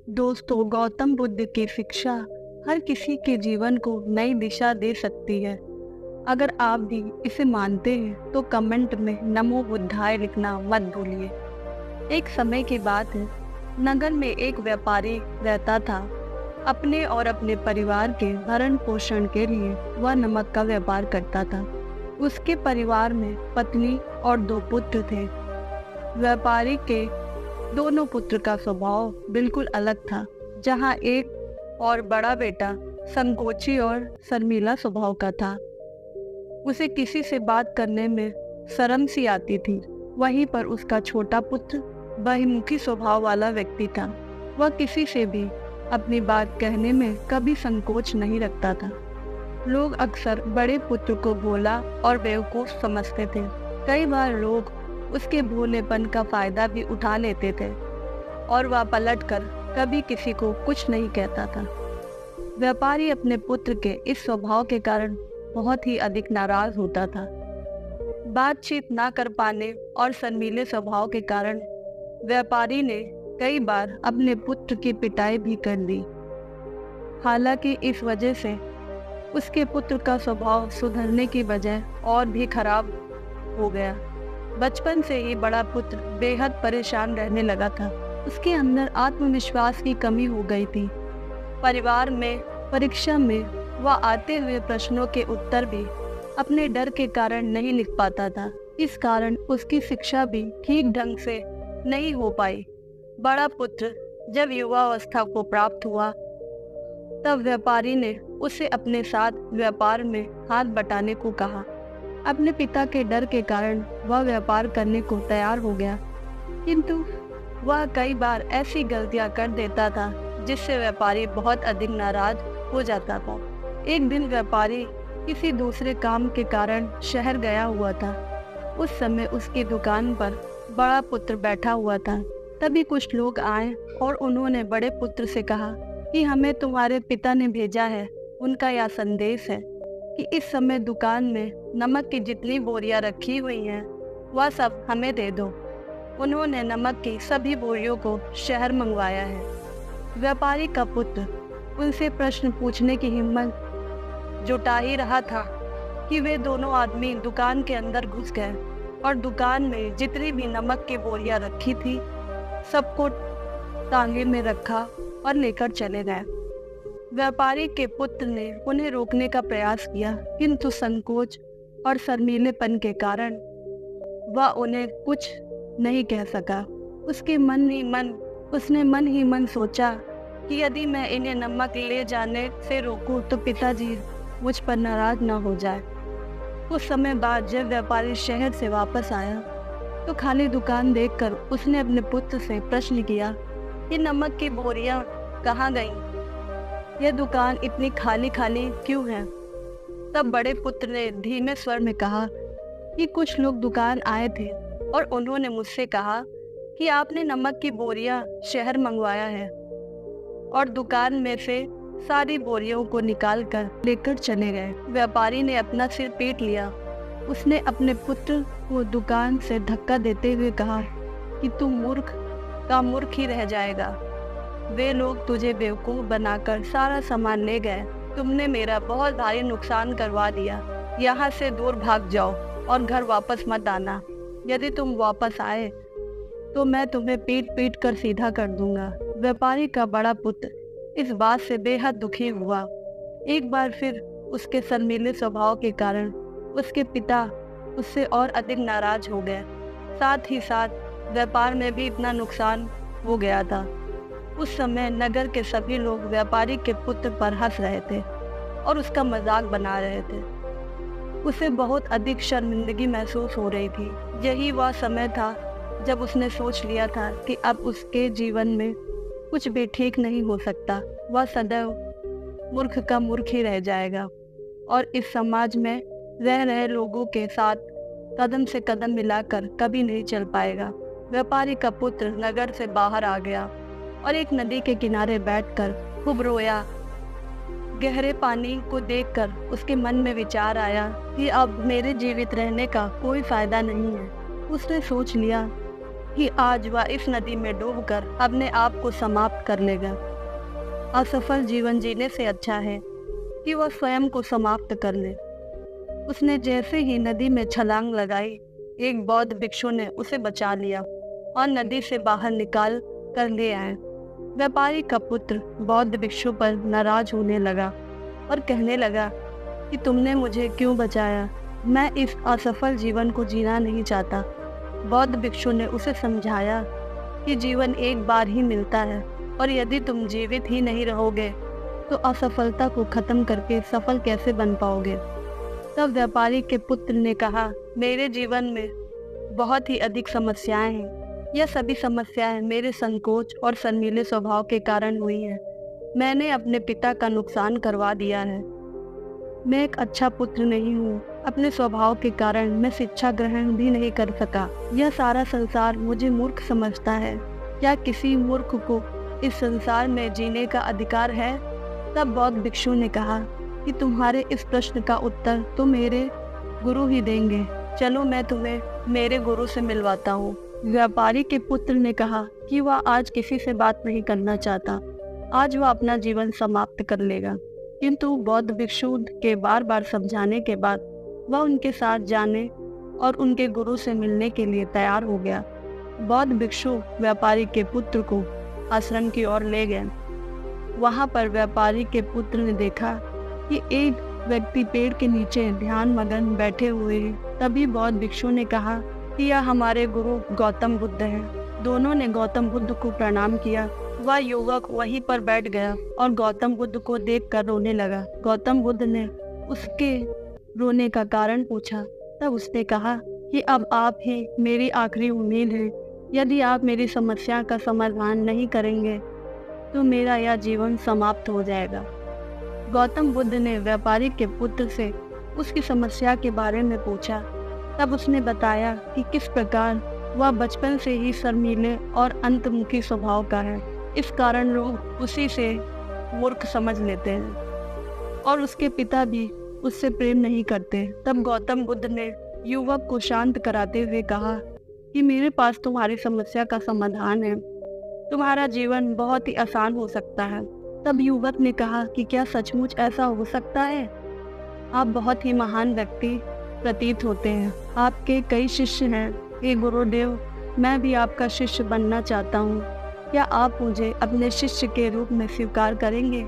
दोस्तों, गौतम बुद्ध की शिक्षा हर किसी के जीवन को नई दिशा दे सकती है। अगर आप भी इसे मानते हैं तो कमेंट में नमो बुद्धाय लिखना मत भूलिए। एक समय की बात है, नगर में एक व्यापारी रहता था। अपने और अपने परिवार के भरण पोषण के लिए वह नमक का व्यापार करता था। उसके परिवार में पत्नी और 2 पुत्र थे। व्यापारी के दोनों पुत्र का स्वभाव बिल्कुल अलग था। जहाँ एक और बड़ा बेटा संकोची और शर्मीला स्वभाव का था, उसे किसी से बात करने में शर्म सी आती थी। वहीं पर उसका छोटा पुत्र बहिर्मुखी स्वभाव वाला व्यक्ति था। वह किसी से भी अपनी बात कहने में कभी संकोच नहीं रखता था। लोग अक्सर बड़े पुत्र को भोला और बेवकूफ समझते थे। कई बार लोग उसके भोलेपन का फायदा भी उठा लेते थे और वह पलटकर कभी किसी को कुछ नहीं कहता था। व्यापारी अपने पुत्र के इस स्वभाव के कारण बहुत ही अधिक नाराज होता था। बातचीत ना कर पाने और शर्मीले स्वभाव के कारण व्यापारी ने कई बार अपने पुत्र की पिटाई भी कर दी। हालांकि इस वजह से उसके पुत्र का स्वभाव सुधरने की बजाय और भी खराब हो गया। बचपन से ही बड़ा पुत्र बेहद परेशान रहने लगा था। उसके अंदर आत्मविश्वास की कमी हो गई थी। परिवार में, परीक्षा में वह आते हुए प्रश्नों के उत्तर भी अपने डर के कारण नहीं लिख पाता था। इस कारण उसकी शिक्षा भी ठीक ढंग से नहीं हो पाई। बड़ा पुत्र जब युवावस्था को प्राप्त हुआ तब व्यापारी ने उसे अपने साथ व्यापार में हाथ बटाने को कहा। अपने पिता के डर के कारण वह व्यापार करने को तैयार हो गया, किंतु वह कई बार ऐसी गलतियां कर देता था जिससे व्यापारी बहुत अधिक नाराज हो जाता था। एक दिन व्यापारी किसी दूसरे काम के कारण शहर गया हुआ था। उस समय उसकी दुकान पर बड़ा पुत्र बैठा हुआ था। तभी कुछ लोग आए और उन्होंने बड़े पुत्र से कहा कि हमें तुम्हारे पिता ने भेजा है। उनका यह संदेश है कि इस समय दुकान में नमक की जितनी बोरियां रखी हुई हैं वह सब हमें दे दो। उन्होंने नमक की सभी बोरियों को शहर मंगवाया है। व्यापारी का पुत्र उनसे प्रश्न पूछने की हिम्मत जुटा ही रहा था कि वे दोनों आदमी दुकान के अंदर घुस गए और दुकान में जितनी भी नमक की बोरियां रखी थी सबको टांगे में रखा और लेकर चले गए। व्यापारी के पुत्र ने उन्हें रोकने का प्रयास किया, किंतु संकोच और शर्मीलेपन के कारण वह उन्हें कुछ नहीं कह सका। उसने मन ही मन सोचा कि यदि मैं इन्हें नमक ले जाने से रोकूं तो पिताजी मुझ पर नाराज न हो जाए। कुछ समय बाद जब व्यापारी शहर से वापस आया तो खाली दुकान देखकर उसने अपने पुत्र से प्रश्न किया कि नमक की बोरियां कहाँ गईं? यह दुकान इतनी खाली खाली क्यों है? तब बड़े पुत्र ने धीमे स्वर में कहा कि कुछ लोग दुकान आए थे और उन्होंने मुझसे कहा कि आपने नमक की बोरियां शहर मंगवाया है, और दुकान में से सारी बोरियों को निकाल कर लेकर चले गए। व्यापारी ने अपना सिर पीट लिया। उसने अपने पुत्र को दुकान से धक्का देते हुए कहा कि तू मूर्ख का मूर्ख ही रह जाएगा। वे लोग तुझे बेवकूफ़ बनाकर सारा सामान ले गए। तुमने मेरा बहुत भारी नुकसान करवा दिया। यहाँ से दूर भाग जाओ और घर वापस मत आना। यदि तुम वापस आए तो मैं तुम्हें पीट पीट कर सीधा कर दूंगा। व्यापारी का बड़ा पुत्र इस बात से बेहद दुखी हुआ। एक बार फिर उसके शर्मीले स्वभाव के कारण उसके पिता उससे और अधिक नाराज हो गए। साथ ही साथ व्यापार में भी इतना नुकसान हो गया था। उस समय नगर के सभी लोग व्यापारी के पुत्र पर हंस रहे थे और उसका मजाक बना रहे थे। उसे बहुत अधिक शर्मिंदगी महसूस हो रही थी। यही वह समय था जब उसने सोच लिया था कि अब उसके जीवन में कुछ भी ठीक नहीं हो सकता। वह सदैव मूर्ख का मूर्ख ही रह जाएगा और इस समाज में रह रहे लोगों के साथ कदम से कदम मिलाकर कभी नहीं चल पाएगा। व्यापारी का पुत्र नगर से बाहर आ गया और एक नदी के किनारे बैठकर खूब रोया। गहरे पानी को देखकर उसके मन में विचार आया कि अब मेरे जीवित रहने का कोई फायदा नहीं है। उसने सोच लिया कि आज वह इस नदी में डूबकर अपने आप को समाप्त कर लेगा। असफल जीवन जीने से अच्छा है कि वह स्वयं को समाप्त कर ले। उसने जैसे ही नदी में छलांग लगाई, एक बौद्ध भिक्षु ने उसे बचा लिया और नदी से बाहर निकाल कर ले आए। व्यापारी का पुत्र बौद्ध भिक्षु पर नाराज होने लगा और कहने लगा कि तुमने मुझे क्यों बचाया, मैं इस असफल जीवन को जीना नहीं चाहता। बौद्ध भिक्षु ने उसे समझाया कि जीवन एक बार ही मिलता है और यदि तुम जीवित ही नहीं रहोगे तो असफलता को खत्म करके सफल कैसे बन पाओगे। तब व्यापारी के पुत्र ने कहा, मेरे जीवन में बहुत ही अधिक समस्याएं हैं। यह सभी समस्याएं मेरे संकोच और शर्मीले स्वभाव के कारण हुई हैं। मैंने अपने पिता का नुकसान करवा दिया है। मैं एक अच्छा पुत्र नहीं हूँ। अपने स्वभाव के कारण मैं शिक्षा ग्रहण भी नहीं कर सका। यह सारा संसार मुझे मूर्ख समझता है। क्या किसी मूर्ख को इस संसार में जीने का अधिकार है? तब बौद्ध भिक्षु ने कहा कि तुम्हारे इस प्रश्न का उत्तर तो मेरे गुरु ही देंगे। चलो मैं तुम्हें मेरे गुरु से मिलवाता हूँ। व्यापारी के पुत्र ने कहा कि वह आज किसी से बात नहीं करना चाहता। आज वह अपना जीवन समाप्त कर लेगा। किंतु बौद्ध भिक्षु के बार बार समझाने के बाद वह उनके साथ जाने और उनके गुरु से मिलने के लिए तैयार हो गया। बौद्ध भिक्षु व्यापारी के पुत्र को आश्रम की ओर ले गए। वहां पर व्यापारी के पुत्र ने देखा कि एक व्यक्ति पेड़ के नीचे ध्यान मगन बैठे हुए हैं। तभी बौद्ध भिक्षु ने कहा कि यह हमारे गुरु गौतम बुद्ध हैं। दोनों ने गौतम बुद्ध को प्रणाम किया। वह युवक वहीं पर बैठ गया और गौतम बुद्ध को देखकर रोने लगा। गौतम बुद्ध ने उसके रोने का कारण पूछा। तब उसने कहा कि अब आप ही मेरी आखिरी उम्मीद है। यदि आप मेरी समस्या का समाधान नहीं करेंगे तो मेरा यह जीवन समाप्त हो जाएगा। गौतम बुद्ध ने व्यापारी के पुत्र से उसकी समस्या के बारे में पूछा। तब उसने बताया कि किस प्रकार वह बचपन से ही शर्मीले और अंतर्मुखी स्वभाव का है। इस कारण लोग उसी से मूर्ख समझ लेते हैं और उसके पिता भी उससे प्रेम नहीं करते। तब गौतम बुद्ध ने युवक को शांत कराते हुए कहा कि मेरे पास तुम्हारी समस्या का समाधान है। तुम्हारा जीवन बहुत ही आसान हो सकता है। तब युवक ने कहा कि क्या सचमुच ऐसा हो सकता है? आप बहुत ही महान व्यक्ति प्रतीत होते हैं। आपके कई शिष्य हैं। हे गुरुदेव, मैं भी आपका शिष्य बनना चाहता हूँ। क्या आप मुझे अपने शिष्य के रूप में स्वीकार करेंगे?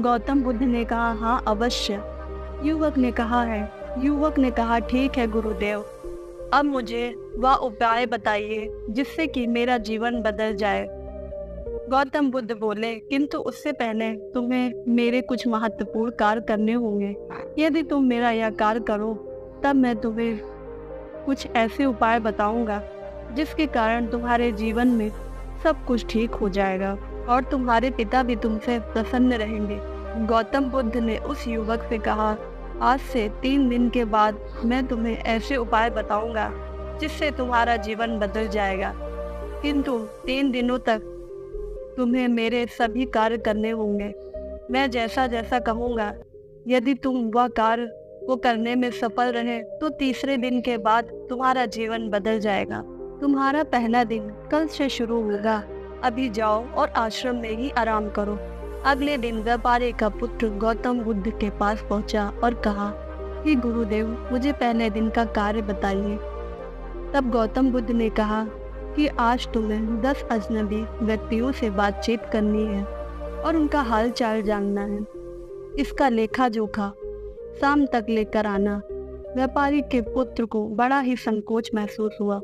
गौतम बुद्ध ने कहा, हाँ अवश्य। युवक ने कहा ठीक है गुरुदेव, अब मुझे वह उपाय बताइए जिससे कि मेरा जीवन बदल जाए। गौतम बुद्ध बोले, किंतु उससे पहले तुम्हें मेरे कुछ महत्वपूर्ण कार्य करने होंगे। यदि तुम मेरा यह कार्य करो तब मैं तुम्हें कुछ ऐसे उपाय बताऊंगा जिसके कारण तुम्हारे जीवन में सब कुछ ठीक हो जाएगा और तुम्हारे पिता भी तुमसे प्रसन्न रहेंगे। गौतम बुद्ध ने उस युवक से कहा, आज से 3 दिन के बाद मैं तुम्हें ऐसे उपाय बताऊंगा जिससे तुम्हारा जीवन बदल जाएगा। किंतु 3 दिनों तक तुम्हें मेरे सभी कार्य करने होंगे। मैं जैसा जैसा कहूँगा, यदि तुम वह कार्य को करने में सफल रहे तो तीसरे दिन के बाद तुम्हारा जीवन बदल जाएगा। तुम्हारा पहला दिन कल से शुरू होगा। अभी जाओ और आश्रम में ही आराम करो। अगले दिन व्यापारी का पुत्र गौतम बुद्ध के पास पहुंचा और कहा कि गुरुदेव, मुझे पहले दिन का कार्य बताइए। तब गौतम बुद्ध ने कहा कि आज तुम्हें 10 अजनबी व्यक्तियों से बातचीत करनी है और उनका हाल चाल जानना है। इसका लेखा जोखा शाम तक लेकर आना। व्यापारी के पुत्र को बड़ा ही संकोच महसूस हुआ,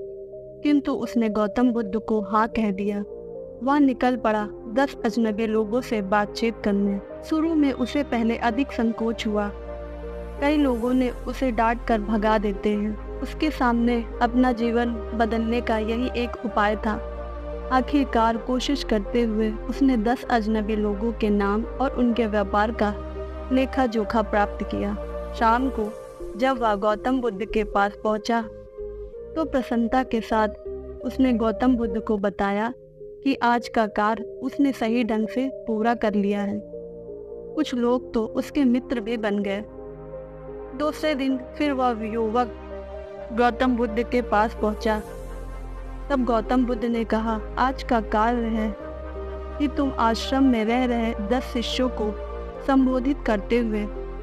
किंतु उसने गौतम बुद्ध को हाँ कह दिया। वह निकल पड़ा 10 अजनबी लोगों से बातचीत करने। शुरू में उसे पहले अधिक संकोच हुआ। कई लोगों ने उसे डांट कर भगा देते हैं। उसके सामने अपना जीवन बदलने का यही एक उपाय था। आखिरकार कोशिश करते हुए उसने 10 अजनबी लोगों के नाम और उनके व्यापार का लेखा जोखा प्राप्त किया। शाम को जब वह गौतम बुद्ध के पास पहुंचा तो प्रसन्नता के साथ उसने गौतम बुद्ध को बताया कि आज का कार्य उसने सही ढंग से पूरा कर लिया है। कुछ लोग तो उसके मित्र भी बन गए। दूसरे दिन फिर वह युवक गौतम बुद्ध के पास पहुंचा तब गौतम बुद्ध ने कहा, आज का कार्य है कि तुम आश्रम में रह रहे 10 शिष्यों को संबोधित करते हुए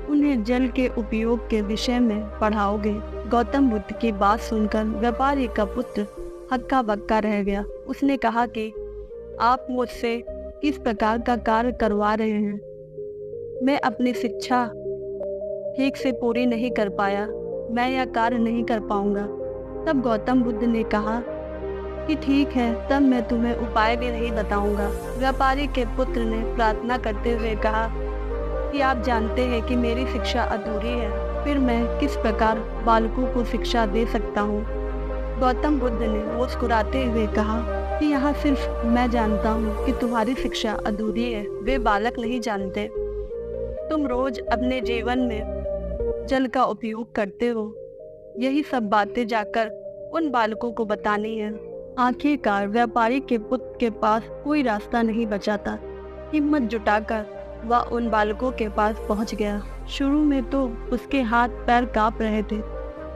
उन्हें जल के उपयोग के विषय में पढ़ाओगे। गौतम बुद्ध की बात सुनकर व्यापारी का पुत्र हक्का बक्का रह गया। उसने कहा कि आप मुझसे किस प्रकार का कार्य करवा रहे हैं? मैं अपनी शिक्षा ठीक से पूरी नहीं कर पाया, मैं यह कार्य नहीं कर पाऊंगा। तब गौतम बुद्ध ने कहा कि ठीक है, तब मैं तुम्हें उपाय भी नहीं बताऊंगा। व्यापारी के पुत्र ने प्रार्थना करते हुए कहा कि आप जानते हैं कि मेरी शिक्षा अधूरी है, फिर मैं किस प्रकार बालकों को शिक्षा दे सकता हूँ। गौतम बुद्ध ने मुस्कुराते हुए कहा कि यहाँ सिर्फ मैं जानता हूँ कि तुम्हारी शिक्षा अधूरी है, वे बालक नहीं जानते। तुम रोज अपने जीवन में जल का उपयोग करते हो, यही सब बातें जाकर उन बालकों को बतानी है। आखिरकार व्यापारी के पुत्र के पास कोई रास्ता नहीं बचा था। हिम्मत जुटाकर वह उन बालकों के पास पहुंच गया। शुरू में तो उसके हाथ पैर कांप रहे थे,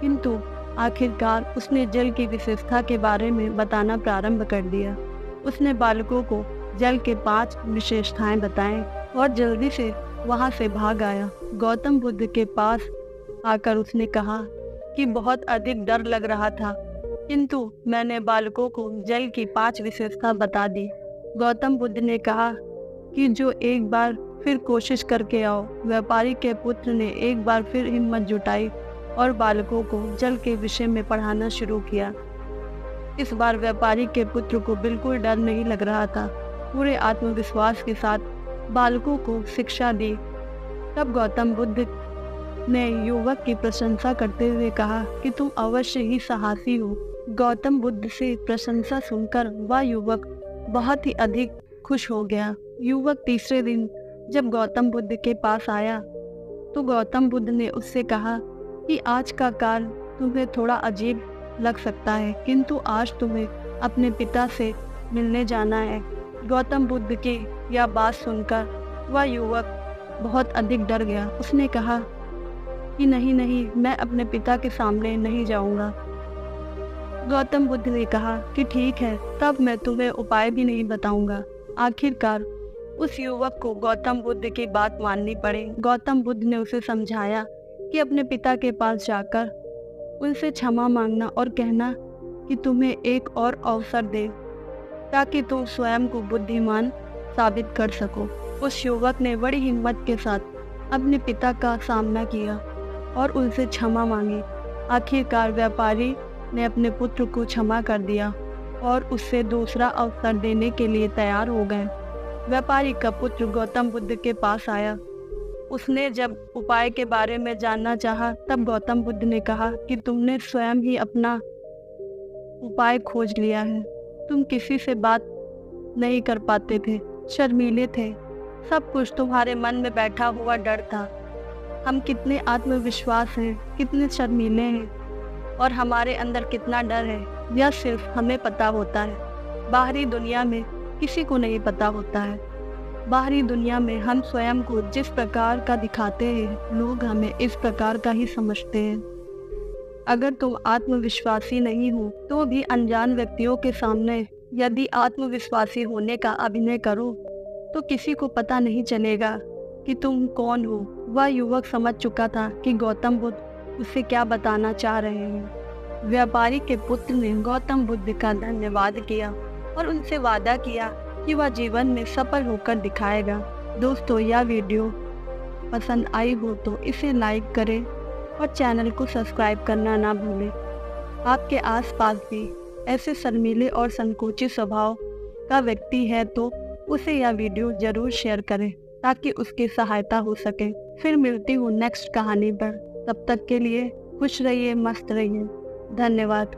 किंतु आखिरकार उसने जल की विशेषता के बारे में बताना प्रारंभ कर दिया। उसने बालकों को जल के 5 विशेषताएं बताएं और जल्दी से वहां से भाग आया। गौतम बुद्ध के पास आकर उसने कहा कि बहुत अधिक डर लग रहा था, किंतु मैंने बालकों को जल की 5 विशेषता बता दी। गौतम बुद्ध ने कहा कि जो एक बार फिर कोशिश करके आओ। व्यापारी के पुत्र ने एक बार फिर हिम्मत जुटाई और बालकों को जल के विषय में पढ़ाना शुरू किया। इस बार व्यापारी के पुत्र को बिल्कुल डर नहीं लग रहा था। पूरे आत्मविश्वास के साथ बालकों को शिक्षा दी। तब गौतम बुद्ध ने युवक की प्रशंसा करते हुए कहा कि तुम अवश्य ही साहसी हो। गौतम बुद्ध से प्रशंसा सुनकर वह युवक बहुत ही अधिक खुश हो गया। युवक तीसरे दिन जब गौतम बुद्ध के पास आया तो गौतम बुद्ध ने उससे कहा कि आज का कार्य तुम्हें थोड़ा अजीब लग सकता है, किंतु आज तुम्हें अपने पिता से मिलने जाना है। गौतम बुद्ध की यह बात सुनकर वह युवक बहुत अधिक डर गया। उसने कहा कि नहीं, मैं अपने पिता के सामने नहीं जाऊंगा। गौतम बुद्ध ने कहा कि ठीक है, तब मैं तुम्हें उपाय भी नहीं बताऊंगा। आखिरकार उस युवक को गौतम बुद्ध की बात माननी पड़ी। गौतम बुद्ध ने उसे समझाया कि अपने पिता के पास जाकर उनसे क्षमा मांगना और कहना कि तुम्हें एक और अवसर दे ताकि तुम स्वयं को बुद्धिमान साबित कर सको। उस युवक ने बड़ी हिम्मत के साथ अपने पिता का सामना किया और उनसे क्षमा मांगी। आखिरकार व्यापारी ने अपने पुत्र को क्षमा कर दिया और उससे दूसरा अवसर देने के लिए तैयार हो गए। व्यापारी का पुत्र गौतम बुद्ध के पास आया। उसने जब उपाय के बारे में जानना चाहा, तब गौतम बुद्ध ने कहा कि तुमने स्वयं ही अपना उपाय खोज लिया है। तुम किसी से बात नहीं कर पाते थे, शर्मीले थे, सब कुछ तुम्हारे मन में बैठा हुआ डर था। हम कितने आत्मविश्वास हैं, कितने शर्मीले हैं और हमारे अंदर कितना डर है, यह सिर्फ हमें पता होता है। बाहरी दुनिया में किसी को नहीं पता होता है। बाहरी दुनिया में हम स्वयं को जिस प्रकार का दिखाते हैं, लोग हमें इस प्रकार का ही समझते हैं। अगर तुम आत्मविश्वासी नहीं हो तो भी अनजान व्यक्तियों के सामने यदि आत्मविश्वासी होने का अभिनय करो तो किसी को पता नहीं चलेगा कि तुम कौन हो। वह युवक समझ चुका था कि गौतम बुद्ध उससे क्या बताना चाह रहे हैं। व्यापारी के पुत्र ने गौतम बुद्ध का धन्यवाद किया और उनसे वादा किया कि वह जीवन में सफल होकर दिखाएगा। दोस्तों, यह वीडियो पसंद आई हो तो इसे लाइक करें और चैनल को सब्सक्राइब करना ना भूलें। आपके आसपास भी ऐसे शर्मीले और संकोची स्वभाव का व्यक्ति है तो उसे यह वीडियो जरूर शेयर करें ताकि उसकी सहायता हो सके। फिर मिलती हूँ नेक्स्ट कहानी पर। तब तक के लिए खुश रहिए, मस्त रहिए। धन्यवाद।